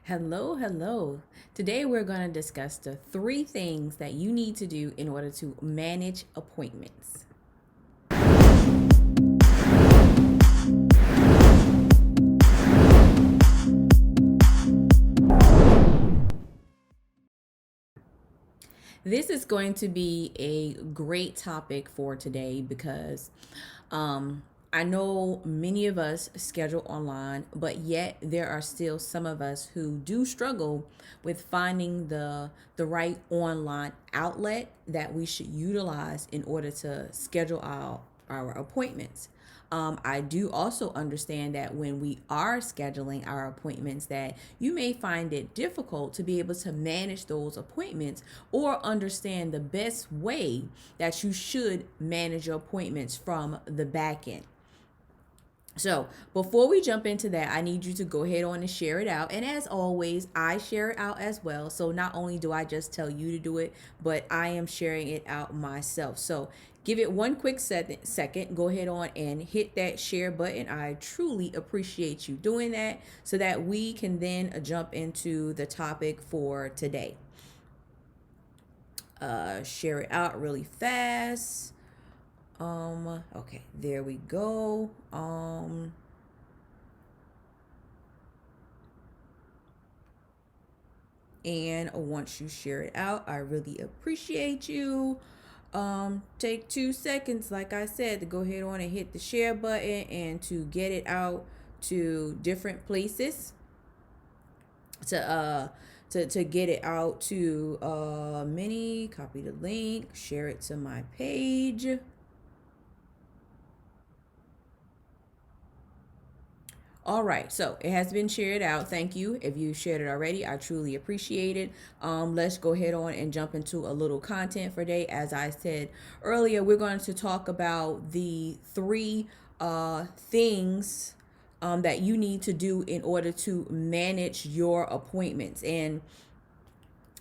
Hello, hello. Today we're going to discuss the three things that you need to do in order to manage appointments. This is going to be a great topic for today because um, I know many of us schedule online, but yet there are still some of us who do struggle with finding the right online outlet that we should utilize in order to schedule our appointments. I do also understand that when we are scheduling our appointments, that you may find it difficult to be able to manage those appointments or understand the best way that you should manage your appointments from the back end. So before we jump into that, I need you to go ahead on and share it out. And as always, I share it out as well. So not only do I just tell you to do it, but I am sharing it out myself. So give it one quick second. Go ahead on and hit that share button. I truly appreciate you doing that so that we can then jump into the topic for today. Share it out really fast. Okay, there we go. And once you share it out, I really appreciate you. Take 2 seconds, like I said, to go ahead on and hit the share button and to get it out to different places to get it out to many. Copy the link, share it to my page. All right, so it has been shared out. Thank you if you shared it already. I truly appreciate it. Let's go ahead on and jump into a little content for today. As I said earlier, we're going to talk about the three things that you need to do in order to manage your appointments. And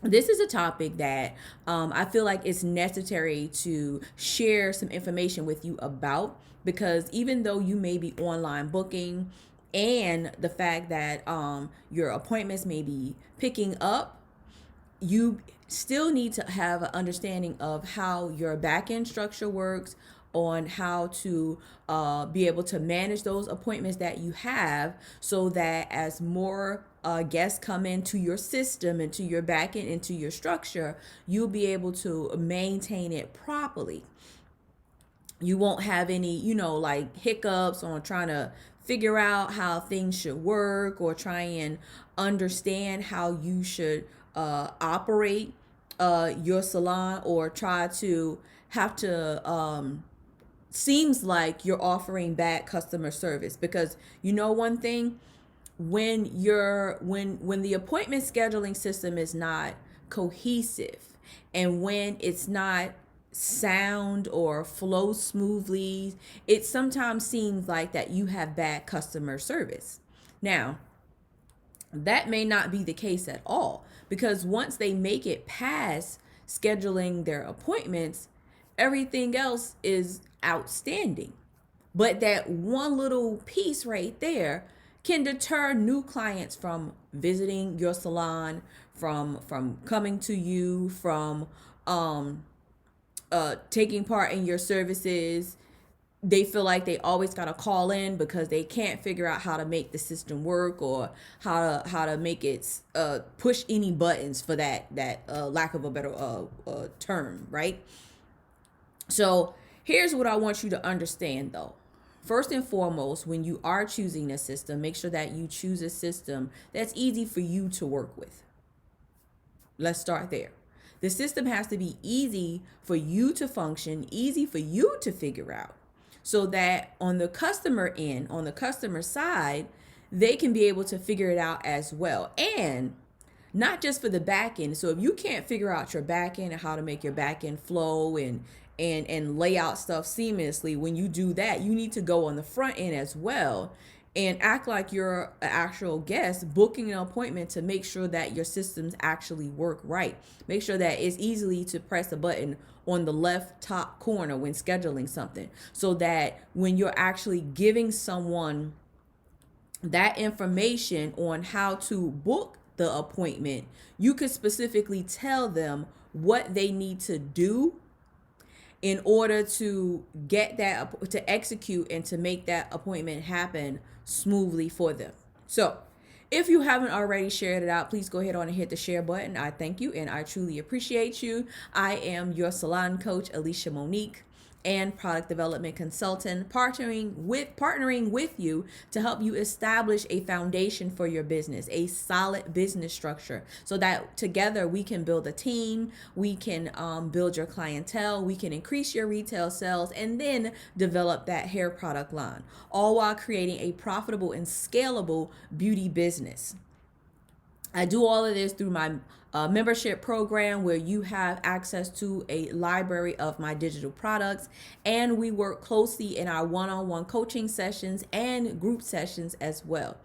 this is a topic that I feel like it's necessary to share some information with you about, because even though you may be online booking and the fact that your appointments may be picking up, you still need to have an understanding of how your back end structure works, on how to be able to manage those appointments that you have, so that as more guests come into your system, into your back end, into your structure, you'll be able to maintain it properly. You won't have any, like hiccups on trying to figure out how things should work, or try and understand how you should operate your salon, or try to have to seems like you're offering bad customer service. Because one thing, when the appointment scheduling system is not cohesive, and when it's not sound or flow smoothly, it sometimes seems like that you have bad customer service. Now, that may not be the case at all, because once they make it past scheduling their appointments, everything else is outstanding. But that one little piece right there can deter new clients from visiting your salon, from coming to you, from taking part in your services. They feel like they always got to call in because they can't figure out how to make the system work, or how to make it push any buttons, for that lack of a better term, right? So here's what I want you to understand, though. First and foremost, when you are choosing a system, make sure that you choose a system that's easy for you to work with. Let's start there. The system has to be easy for you to function, easy for you to figure out, so that on the customer end, on the customer side, they can be able to figure it out as well. And not just for the back end. So if you can't figure out your back end and how to make your back end flow and lay out stuff seamlessly, when you do that, you need to go on the front end as well and act like you're an actual guest booking an appointment, to make sure that your systems actually work right. Make sure that it's easily to press a button on the left top corner when scheduling something, so that when you're actually giving someone that information on how to book the appointment, you could specifically tell them what they need to do in order to get that, to execute and to make that appointment happen smoothly for them. So if you haven't already shared it out, please go ahead on and hit the share button. I thank you and I truly appreciate you. I am your salon coach, Alicia Monique, and product development consultant, partnering with you to help you establish a foundation for your business, a solid business structure, so that together we can build a team, we can build your clientele, we can increase your retail sales, and then develop that hair product line, all while creating a profitable and scalable beauty business. I do all of this through my membership program, where you have access to a library of my digital products, and we work closely in our one-on-one coaching sessions and group sessions as well.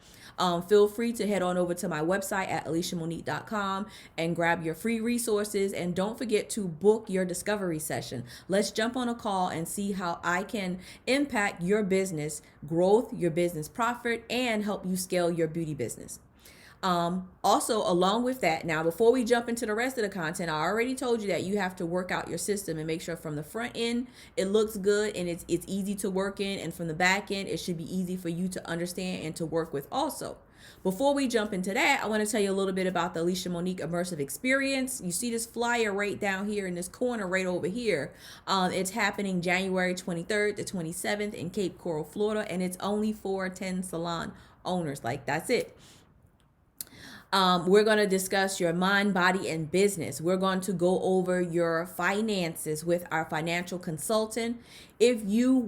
Feel free to head on over to my website at aliciamonique.com and grab your free resources, and don't forget to book your discovery session. Let's jump on a call and see how I can impact your business growth, your business profit, and help you scale your beauty business. Also, along with that, now before we jump into the rest of the content, I already told you that you have to work out your system and make sure from the front end it looks good and it's easy to work in, and from the back end it should be easy for you to understand and to work with also. Before we jump into that, I want to tell you a little bit about the Alicia Monique Immersive Experience. You see this flyer right down here in this corner right over here. It's happening January 23rd to 27th in Cape Coral, Florida, and it's only for 10 salon owners. Like, that's it. We're going to discuss your mind, body, and business. We're going to go over your finances with our financial consultant. If you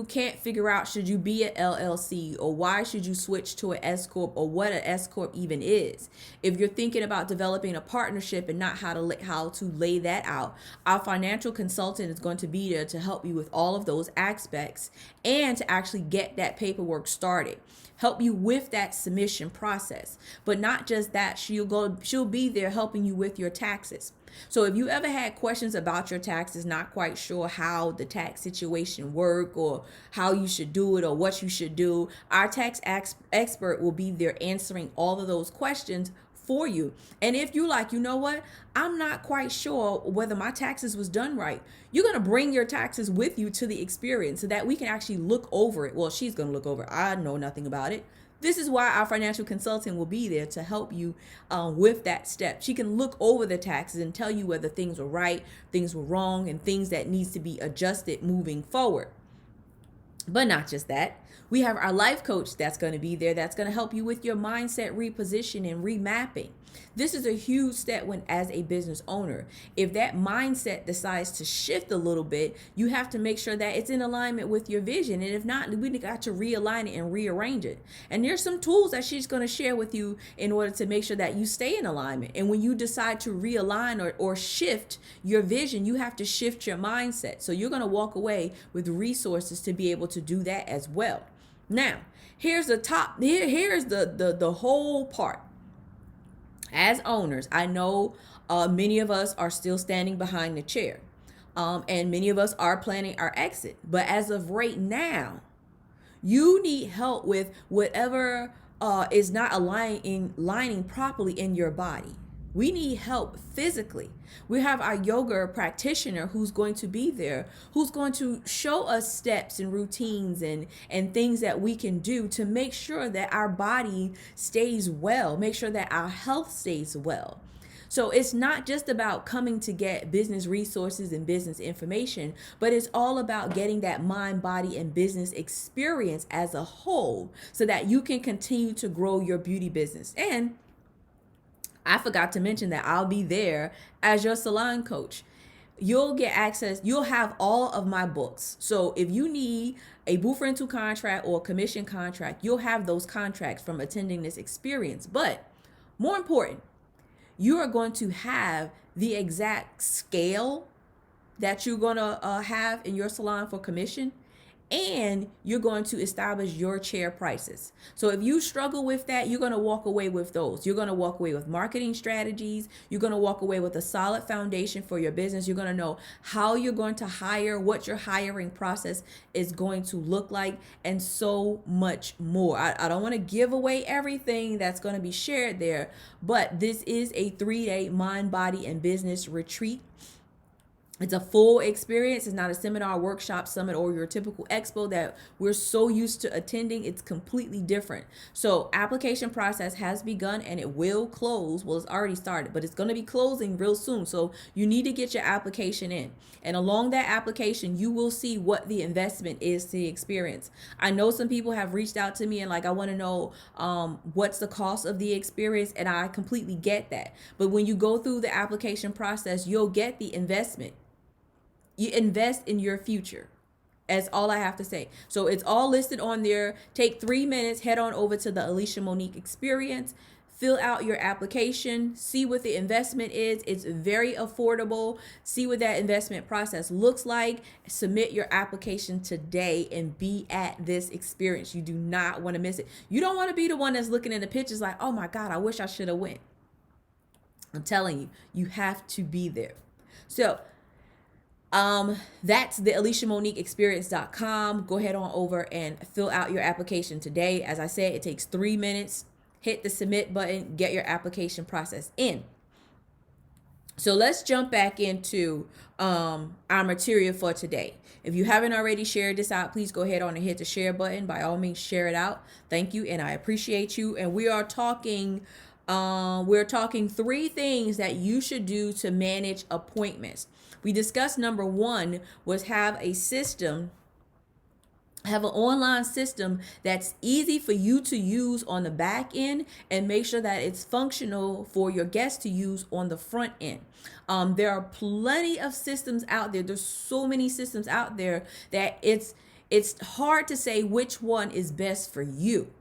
can't figure out, should you be an LLC, or why should you switch to an S Corp, or what an S Corp even is. If you're thinking about developing a partnership and not how to lay that out, our financial consultant is going to be there to help you with all of those aspects and to actually get that paperwork started. Help you with that submission process. But not just that, she'll be there helping you with your taxes. So if you ever had questions about your taxes, not quite sure how the tax situation work, or how you should do it, or what you should do, our tax expert will be there answering all of those questions for you. And if you like, you know what, I'm not quite sure whether my taxes was done right, you're going to bring your taxes with you to the experience so that we can actually look over it. Well, she's going to look over it. I know nothing about it. This is why our financial consultant will be there to help you with that step. She can look over the taxes and tell you whether things were right, things were wrong, and things that needs to be adjusted moving forward. But not just that. We have our life coach that's going to be there, that's going to help you with your mindset reposition and remapping. This is a huge step when, as a business owner, if that mindset decides to shift a little bit, you have to make sure that it's in alignment with your vision. And if not, we got to realign it and rearrange it. And there's some tools that she's going to share with you in order to make sure that you stay in alignment. And when you decide to realign or shift your vision, you have to shift your mindset. So you're going to walk away with resources to be able to do that as well. Now, here's the whole part. As owners, I know many of us are still standing behind the chair, and many of us are planning our exit. But as of right now, you need help with whatever is not lining properly in your body. We need help physically. We have our yoga practitioner who's going to be there, who's going to show us steps and routines and things that we can do to make sure that our body stays well, make sure that our health stays well. So it's not just about coming to get business resources and business information, but it's all about getting that mind, body, and business experience as a whole so that you can continue to grow your beauty business. And I forgot to mention that I'll be there as your salon coach. You'll get access. You'll have all of my books. So if you need a booth rental contract or a commission contract, you'll have those contracts from attending this experience. But more important, you are going to have the exact scale that you're going to have in your salon for commission and you're going to establish your chair prices. So if you struggle with that, you're going to walk away with those. You're going to walk away with marketing strategies. You're going to walk away with a solid foundation for your business. You're going to know how you're going to hire, what your hiring process is going to look like, and so much more. I don't want to give away everything that's going to be shared there, but this is a 3-day mind, body, and business retreat. It's a full experience. It's not a seminar, workshop, summit, or your typical expo that we're so used to attending. It's completely different. So application process has begun and it will close. Well, it's already started, but it's going to be closing real soon. So you need to get your application in. And along that application, you will see what the investment is to the experience. I know some people have reached out to me and like, I want to know what's the cost of the experience. And I completely get that. But when you go through the application process, you'll get the investment. You invest in your future. That's all I have to say. So it's all listed on there. Take 3 minutes, head on over to the Alicia Monique Experience, fill out your application, see what the investment is. It's very affordable. See what that investment process looks like. Submit your application today and be at this experience. You do not want to miss it. You don't want to be the one that's looking in the pictures like, oh my God, I wish I should have went. I'm telling you, you have to be there. So that's the AliciaMoniqueExperience.com. Go ahead on over and fill out your application today. As I said, it takes 3 minutes. Hit the submit button, get your application process in. So let's jump back into our material for today. If you haven't already shared this out, please go ahead on and hit the share button. By all means, share it out. Thank you, and I appreciate you. And we're talking 3 things that you should do to manage appointments. We discussed number 1 was have an online system that's easy for you to use on the back end and make sure that it's functional for your guests to use on the front end. There are plenty of systems out there. There's so many systems out there that it's hard to say which one is best for you.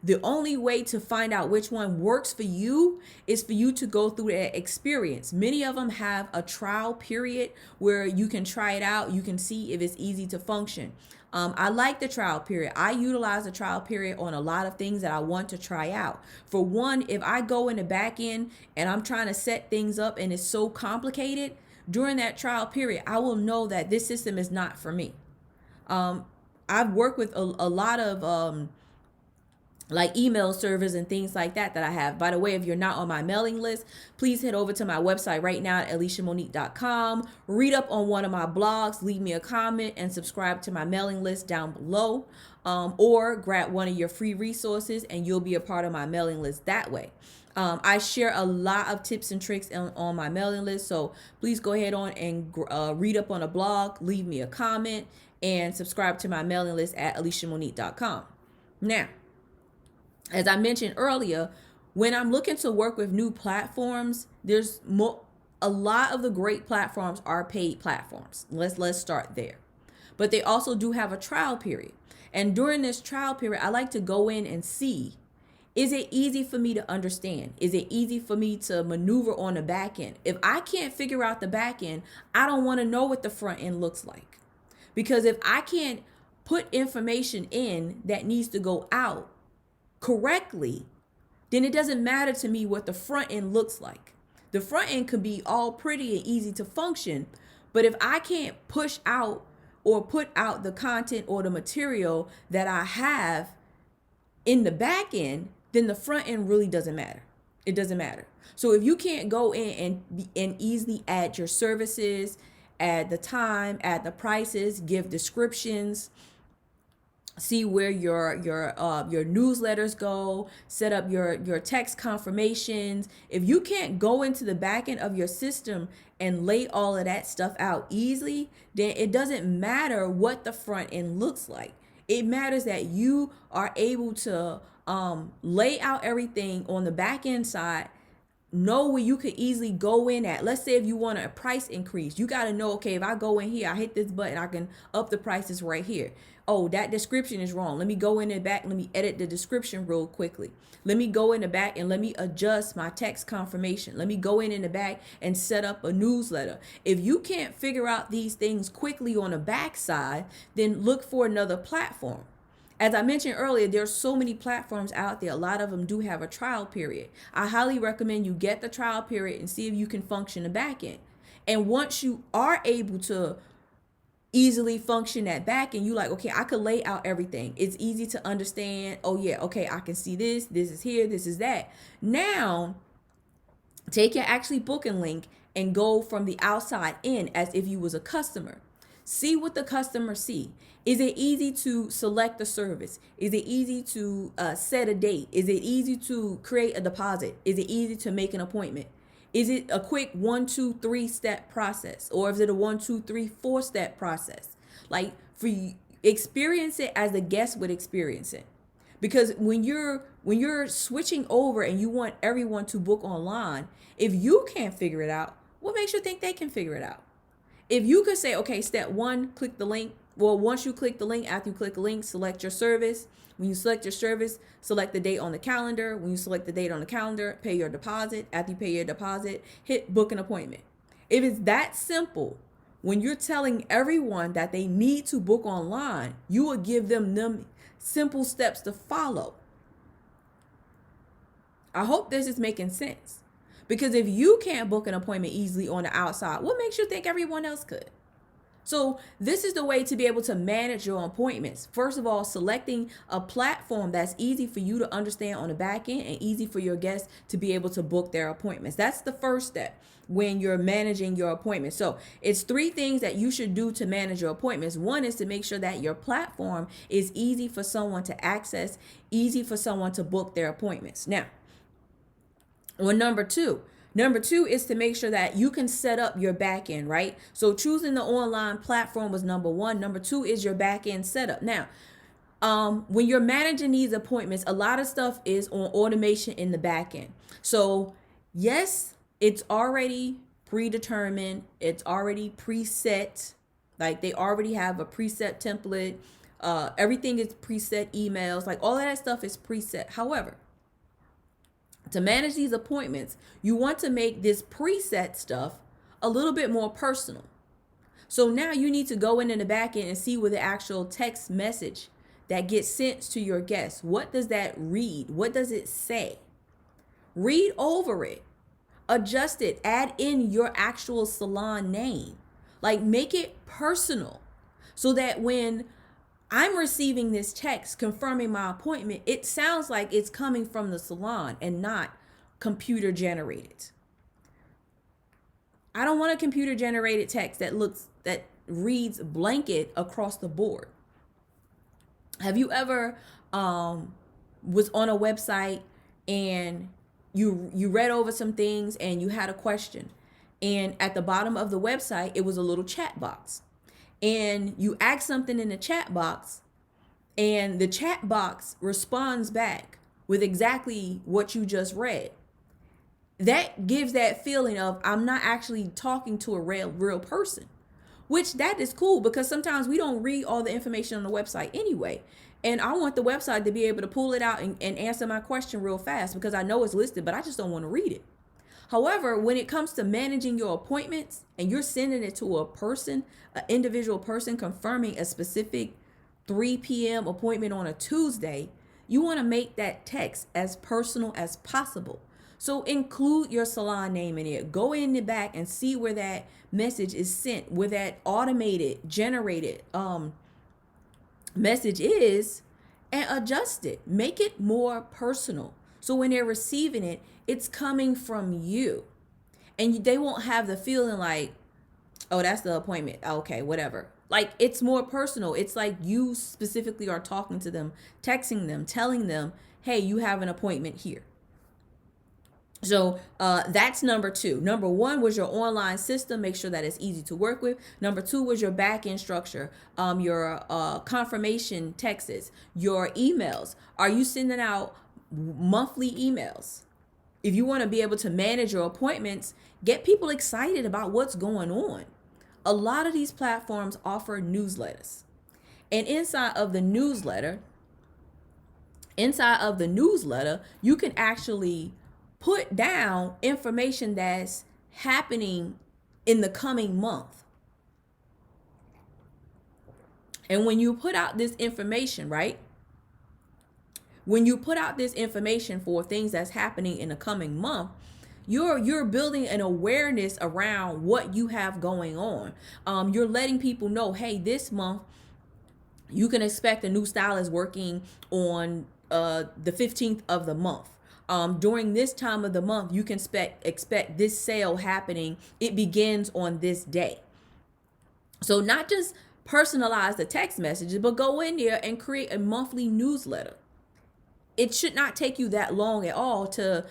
The only way to find out which one works for you is for you to go through that experience. Many of them have a trial period where you can try it out. You can see if it's easy to function. I like the trial period. I utilize the trial period on a lot of things that I want to try out. For one, if I go in the back end and I'm trying to set things up and it's so complicated, during that trial period, I will know that this system is not for me. I've worked with a lot of like email servers and things like that I have. By the way, if you're not on my mailing list, please head over to my website right now at AliciaMonique.com. Read up on one of my blogs, leave me a comment, and subscribe to my mailing list down below. Or grab one of your free resources and you'll be a part of my mailing list that way. I share a lot of tips and tricks on my mailing list. So please go ahead on and read up on a blog, leave me a comment, and subscribe to my mailing list at AliciaMonique.com. Now, as I mentioned earlier, when I'm looking to work with new platforms, a lot of the great platforms are paid platforms. Let's start there. But they also do have a trial period. And during this trial period, I like to go in and see, is it easy for me to understand? Is it easy for me to maneuver on the back end? If I can't figure out the back end, I don't want to know what the front end looks like. Because if I can't put information in that needs to go out correctly, then it doesn't matter to me what the front end looks like. The front end could be all pretty and easy to function, but if I can't push out or put out the content or the material that I have in the back end, then the front end really doesn't matter. It doesn't matter. So if you can't go in and easily add your services, add the time, add the prices, give descriptions, see where your newsletters go, set up your text confirmations. If you can't go into the back end of your system and lay all of that stuff out easily, then it doesn't matter what the front end looks like. It matters that you are able to lay out everything on the back end side, know where you could easily go in at. Let's say if you want a price increase, you got to know, okay, if I go in here, I hit this button, I can up the prices right here. oh, that description is wrong. Let me go in the back. Let me edit the description real quickly. Let me go in the back and let me adjust my text confirmation. Let me go in the back and set up a newsletter. If you can't figure out these things quickly on the back side, then look for another platform. As I mentioned earlier, there's so many platforms out there. A lot of them do have a trial period. I highly recommend you get the trial period and see if you can function the back end. And once you are able to easily function that back end, you like, okay, I could lay out everything. It's easy to understand. Oh yeah, okay, I can see this. This is here. This is that. Now, take your actually booking link and go from the outside in as if you was a customer. See what the customer see. Is it easy to select a service? Is it easy to set a date? Is it easy to create a deposit? Is it easy to make an appointment? Is it a quick 1, 2, 3 step process? Or is it a 1, 2, 3, 4 step process? Like, for you, experience it as the guest would experience it. Because when you're switching over and you want everyone to book online, if you can't figure it out, what makes you think they can figure it out? If you could say, okay, step 1, click the link. Well, once you click the link, after you click the link, select your service. When you select your service, select the date on the calendar. When you select the date on the calendar, pay your deposit. After you pay your deposit, hit book an appointment. If it's that simple, when you're telling everyone that they need to book online, you will give them simple steps to follow. I hope this is making sense. Because if you can't book an appointment easily on the outside, what makes you think everyone else could? So this is the way to be able to manage your appointments. First of all, selecting a platform that's easy for you to understand on the back end and easy for your guests to be able to book their appointments. That's the first step when you're managing your appointments. So it's 3 things that you should do to manage your appointments. One is to make sure that your platform is easy for someone to access, easy for someone to book their appointments. Now, number two is to make sure that you can set up your back end, right? So choosing the online platform was number 1. Number 2 is your back end setup. Now, when you're managing these appointments, a lot of stuff is on automation in the back end. So yes, it's already predetermined. It's already preset. Like, they already have a preset template. Everything is preset emails. Like, all of that stuff is preset. However, to manage these appointments, you want to make this preset stuff a little bit more personal. So now you need to go in the back end and see where the actual text message that gets sent to your guests, what does that read? What does it say? Read over it, adjust it, add in your actual salon name. Like, make it personal so that when I'm receiving this text confirming my appointment, it sounds like it's coming from the salon and not computer generated. I don't want a computer generated text that reads blanket across the board. Have you ever was on a website and you read over some things and you had a question, and at the bottom of the website it was a little chat box, and you ask something in the chat box and the chat box responds back with exactly what you just read? That gives that feeling of I'm not actually talking to a real person, which that is cool, because sometimes we don't read all the information on the website anyway. And I want the website to be able to pull it out and answer my question real fast, because I know it's listed, but I just don't want to read it. However, when it comes to managing your appointments and you're sending it to a person, an individual person confirming a specific 3 p.m. appointment on a Tuesday, you want to make that text as personal as possible. So include your salon name in it. Go in the back and see where that message is sent, where that automated generated message is, and adjust it. Make it more personal. So when they're receiving it, it's coming from you. And they won't have the feeling like, oh, that's the appointment. Okay, whatever. Like, it's more personal. It's like you specifically are talking to them, texting them, telling them, hey, you have an appointment here. So that's number 2. Number 1 was your online system. Make sure that it's easy to work with. Number 2 was your back end structure, your confirmation texts, your emails. Are you sending out monthly emails? If you want to be able to manage your appointments, get people excited about what's going on. A lot of these platforms offer newsletters. And inside of the newsletter, you can actually put down information that's happening in the coming month. And when you put out this information, right? When you put out this information for things that's happening in the coming month, you're building an awareness around what you have going on. You're letting people know, hey, this month you can expect a new stylist working on the 15th of the month. During this time of the month, you can expect this sale happening. It begins on this day. So not just personalize the text messages, but go in there and create a monthly newsletter. It should not take you that long at all to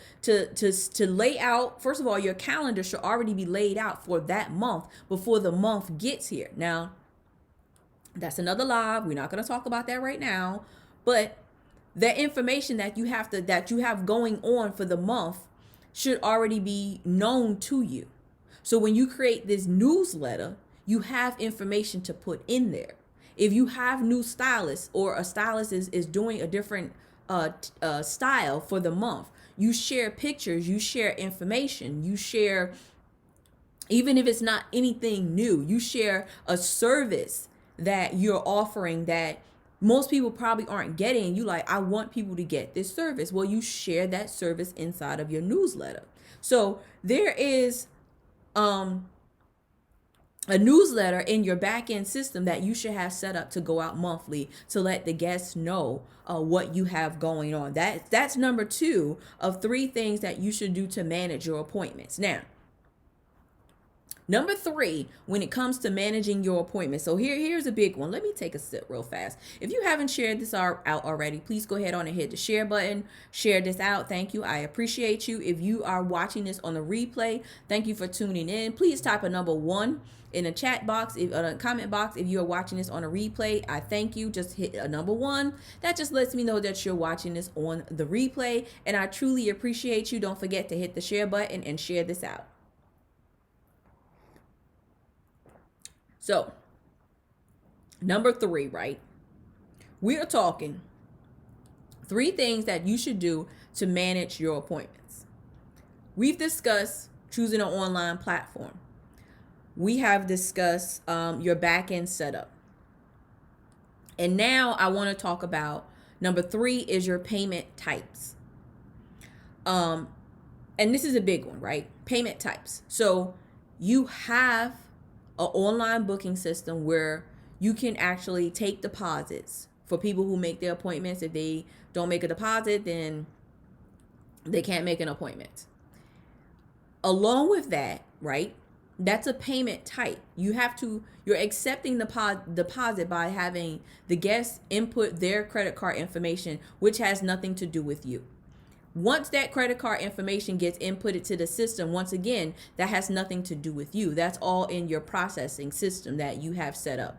lay out. First of all, your calendar should already be laid out for that month before the month gets here. Now, that's another live. We're not going to talk about that right now, but the information that you have going on for the month should already be known to you. So when you create this newsletter, you have information to put in there. If you have new stylists, or a stylist is doing a different style for the month, you share pictures, you share information, you share, even if it's not anything new, you share a service that you're offering that most people probably aren't getting. You like, I want people to get this service. Well, you share that service inside of your newsletter. So there is a newsletter in your back end system that you should have set up to go out monthly to let the guests know what you have going on. That's number 2 of 3 things that you should do to manage your appointments. Now, number 3, when it comes to managing your appointments. So here's a big one. Let me take a sip real fast. If you haven't shared this out already, please go ahead on and hit the share button. Share this out. Thank you. I appreciate you. If you are watching this on the replay, thank you for tuning in. Please type a number 1 in the chat box, a comment box. If you are watching this on a replay, I thank you. Just hit a number 1. That just lets me know that you're watching this on the replay, and I truly appreciate you. Don't forget to hit the share button and share this out. So, number 3, right? We are talking 3 things that you should do to manage your appointments. We've discussed choosing an online platform. We have discussed your back end setup. And now I want to talk about number 3 is your payment types. And this is a big one, right? Payment types. So you have an online booking system where you can actually take deposits for people who make their appointments. If they don't make a deposit, then they can't make an appointment. Along with that, right? That's a payment type. You're accepting the deposit by having the guests input their credit card information, which has nothing to do with you. Once that credit card information gets inputted to the system, once again, that has nothing to do with you. That's all in your processing system that you have set up.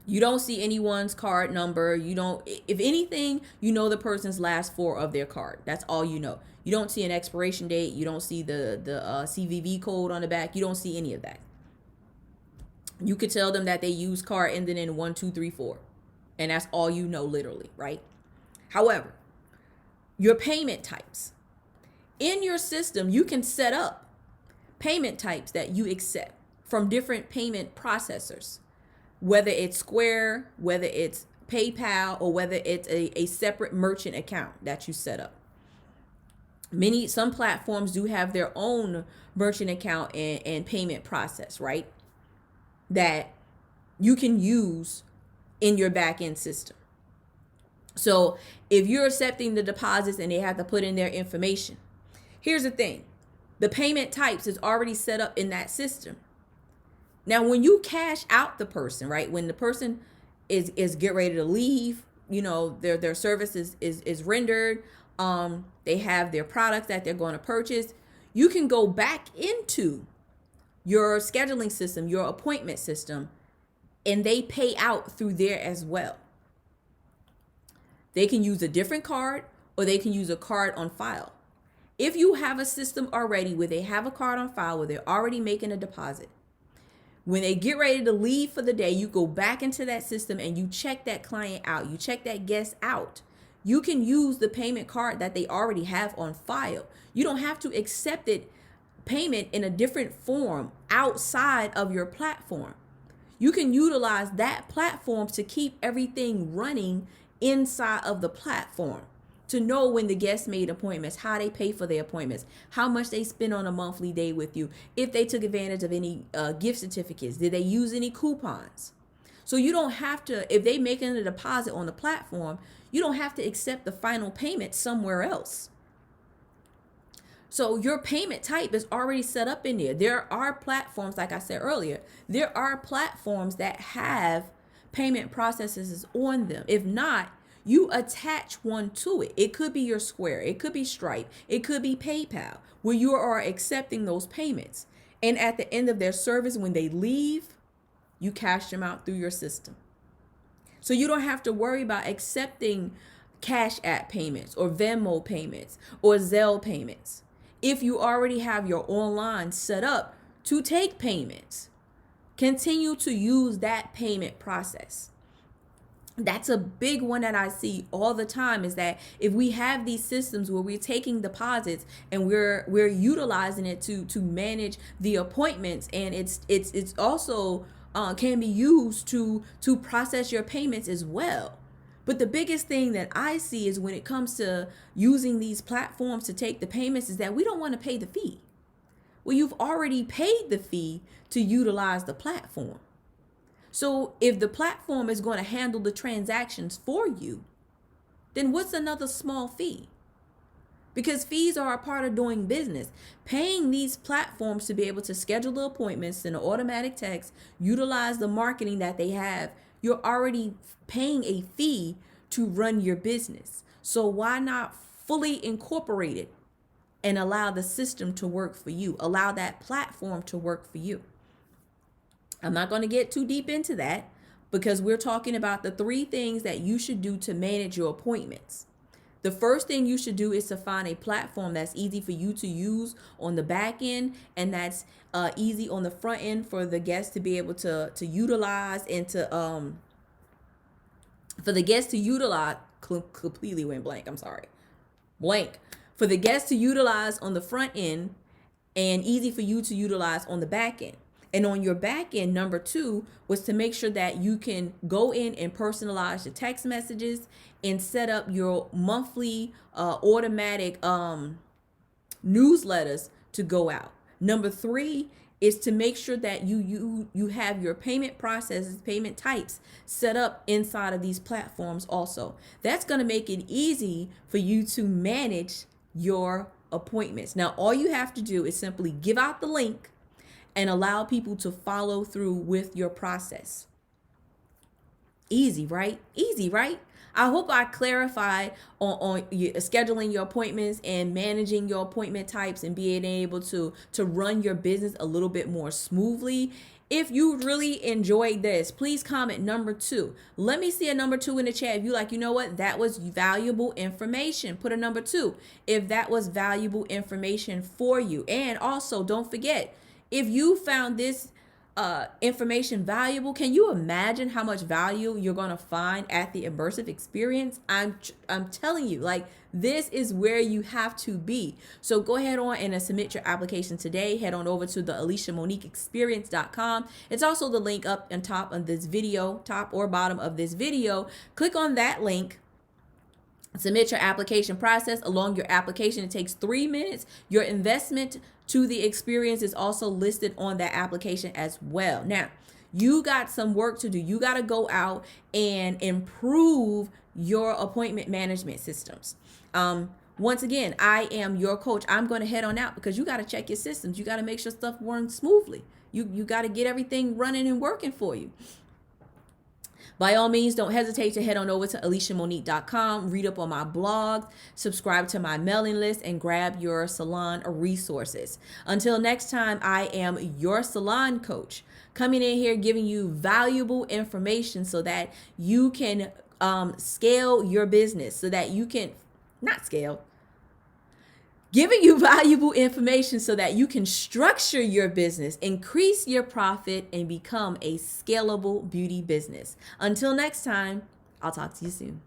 You don't see anyone's card number. You don't, if anything, you know the person's last 4 of their card. That's all you know. You don't see an expiration date. You don't see the CVV code on the back. You don't see any of that. You could tell them that they use card ending in 1, 2, 3, 4. And that's all you know, literally, right? However, your payment types. In your system, you can set up payment types that you accept from different payment processors, whether it's Square, whether it's PayPal, or whether it's a separate merchant account that you set up. Some platforms do have their own merchant account and payment process, right? That you can use in your back end system. So if you're accepting the deposits and they have to put in their information, here's the thing. The payment types is already set up in that system. Now, when you cash out the person, right, when the person is get ready to leave, you know, their service is rendered, they have their products that they're going to purchase, you can go back into your scheduling system, your appointment system, and they pay out through there as well. They can use a different card, or they can use a card on file. If you have a system already where they have a card on file, where they're already making a deposit, When they get ready to leave for the day, you go back into that system and you check that client out. You check that guest out. You can use the payment card that they already have on file. You don't have to accept it payment in a different form outside of your platform. You can utilize that platform to keep everything running inside of the platform, to know when the guests made appointments, how they pay for their appointments, how much they spend on a monthly day with you, if they took advantage of any gift certificates, did they use any coupons. So you don't have to, if they make a deposit on the platform, you don't have to accept the final payment somewhere else. So your payment type is already set up in there. There are platforms, like I said earlier, there are platforms that have payment processes on them. If not, you attach one to it. It could be your Square, it could be Stripe, it could be PayPal, where you are accepting those payments. And at the end of their service, when they leave, you cash them out through your system. So you don't have to worry about accepting Cash App payments or Venmo payments or Zelle payments if you already have your online set up to take payments. Continue to use that payment process. That's a big one that I see all the time, is that if we have these systems where we're taking deposits and we're utilizing it to manage the appointments, and it's also can be used to process your payments as well. But the biggest thing that I see is when it comes to using these platforms to take the payments is that we don't want to pay the fee. Well, you've already paid the fee to utilize the platform. So if the platform is going to handle the transactions for you, then what's another small fee? Because fees are a part of doing business. Paying these platforms to be able to schedule the appointments in an automatic text, utilize the marketing that they have, you're already paying a fee to run your business. So why not fully incorporate it and allow the system to work for you? Allow that platform to work for you. I'm not going to get too deep into that because we're talking about the 3 things that you should do to manage your appointments. The first thing you should do is to find a platform that's easy for you to use on the back end, and that's easy on the front end for the guests to be able to utilize, and to for the guests to utilize. Completely went blank. I'm sorry. Blank. For the guests to utilize on the front end, and easy for you to utilize on the back end. And on your back end, number 2 was to make sure that you can go in and personalize the text messages and set up your monthly automatic newsletters to go out. Number 3 is to make sure that you have your payment processes, payment types set up inside of these platforms also. That's going to make it easy for you to manage your appointments. Now, all you have to do is simply give out the link and allow people to follow through with your process. Easy, right? Easy, right? I hope I clarified on scheduling your appointments and managing your appointment types and being able to run your business a little bit more smoothly. If you really enjoyed this, please comment number 2. Let me see a number 2 in the chat. If you like, you know what, that was valuable information, put a number 2 if that was valuable information for you. And also, don't forget, if you found this information valuable, can you imagine how much value you're going to find at the immersive experience? I'm telling you, like, this is where you have to be. So go ahead on and submit your application today. Head on over to the AliciaMoniqueExperience.com. It's also the link up on top of this video, top or bottom of this video. Click on that link. Submit your application process. Along your application, it takes 3 minutes. Your investment to the experience is also listed on that application as well. Now, you got some work to do. You got to go out and improve your appointment management systems. Once again, I am your coach. I'm going to head on out because you got to check your systems. You got to make sure stuff runs smoothly. You got to get everything running and working for you. By all means, don't hesitate to head on over to AliciaMonique.com, read up on my blogs, subscribe to my mailing list, and grab your salon resources. Until next time, I am your salon coach, coming in here giving you valuable information so that you can scale your business, so that you can, not scale, giving you valuable information so that you can structure your business, increase your profit, and become a scalable beauty business. Until next time, I'll talk to you soon.